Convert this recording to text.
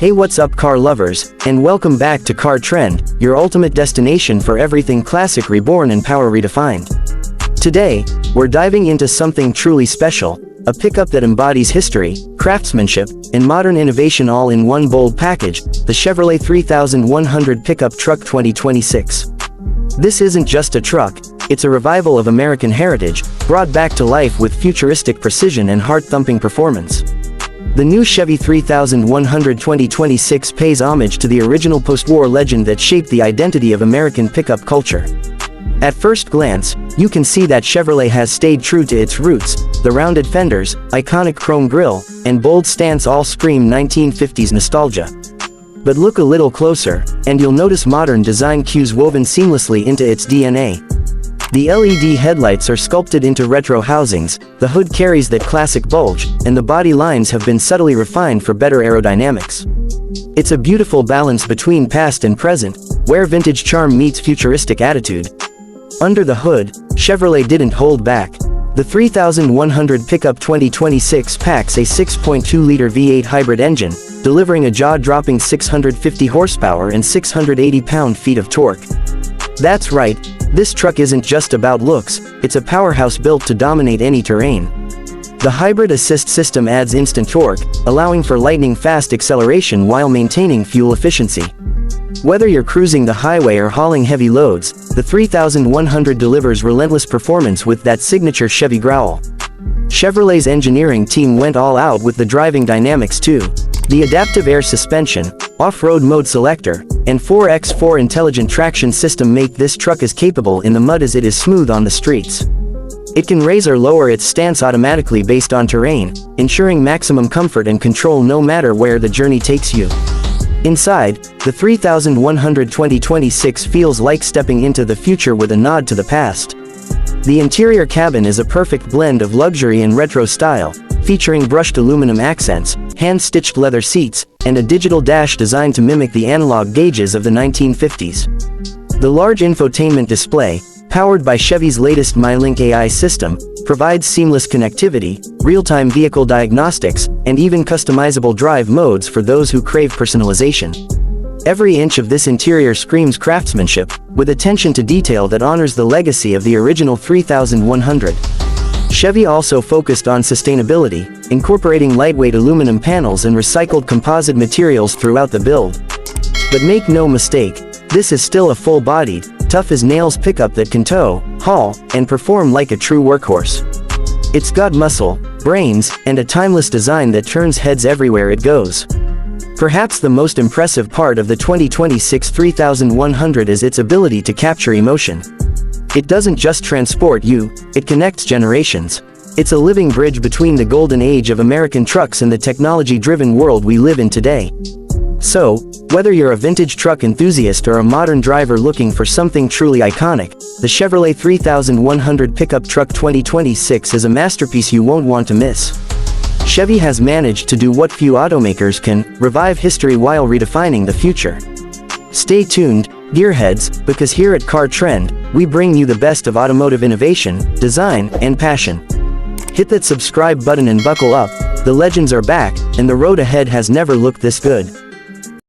Hey, what's up car lovers, and welcome back to Car Trend, your ultimate destination for everything classic reborn and power redefined. Today, we're diving into something truly special, a pickup that embodies history, craftsmanship, and modern innovation all in one bold package, the Chevrolet 3100 Pickup Truck 2026. This isn't just a truck, it's a revival of American heritage, brought back to life with futuristic precision and heart-thumping performance. The new Chevy 3100 2026 pays homage to the original post-war legend that shaped the identity of American pickup culture. At first glance, you can see that Chevrolet has stayed true to its roots. The rounded fenders, iconic chrome grille, and bold stance all scream 1950s nostalgia. But look a little closer, and you'll notice modern design cues woven seamlessly into its DNA. The LED headlights are sculpted into retro housings, the hood carries that classic bulge, and the body lines have been subtly refined for better aerodynamics. It's a beautiful balance between past and present, where vintage charm meets futuristic attitude. Under the hood, Chevrolet didn't hold back. The 3100 Pickup 2026 packs a 6.2-liter V8 hybrid engine, delivering a jaw-dropping 650 horsepower and 680 pound-feet of torque. That's right, this truck isn't just about looks, it's a powerhouse built to dominate any terrain. The hybrid assist system adds instant torque, allowing for lightning-fast acceleration while maintaining fuel efficiency. Whether you're cruising the highway or hauling heavy loads, the 3100 delivers relentless performance with that signature Chevy growl. Chevrolet's engineering team went all out with the driving dynamics too. The adaptive air suspension, off-road mode selector, and 4x4 intelligent traction system make this truck as capable in the mud as it is smooth on the streets. It can raise or lower its stance automatically based on terrain, ensuring maximum comfort and control no matter where the journey takes you. Inside, the 3100 2026 feels like stepping into the future with a nod to the past. The interior cabin is a perfect blend of luxury and retro style, featuring brushed aluminum accents, hand-stitched leather seats, and a digital dash designed to mimic the analog gauges of the 1950s. The large infotainment display, powered by Chevy's latest MyLink AI system, provides seamless connectivity, real-time vehicle diagnostics, and even customizable drive modes for those who crave personalization. Every inch of this interior screams craftsmanship, with attention to detail that honors the legacy of the original 3100. Chevy also focused on sustainability, incorporating lightweight aluminum panels and recycled composite materials throughout the build. But make no mistake, this is still a full-bodied, tough-as-nails pickup that can tow, haul, and perform like a true workhorse. It's got muscle, brains, and a timeless design that turns heads everywhere it goes. Perhaps the most impressive part of the 2026 3100 is its ability to capture emotion. It doesn't just transport you, it connects generations. It's a living bridge between the golden age of American trucks and the technology-driven world we live in today. So, whether you're a vintage truck enthusiast or a modern driver looking for something truly iconic, the Chevrolet 3100 Pickup Truck 2026 is a masterpiece you won't want to miss. Chevy has managed to do what few automakers can: revive history while redefining the future. Stay tuned, gearheads, because here at Car Trend, we bring you the best of automotive innovation, design, and passion. Hit that subscribe button and buckle up, the legends are back, and the road ahead has never looked this good.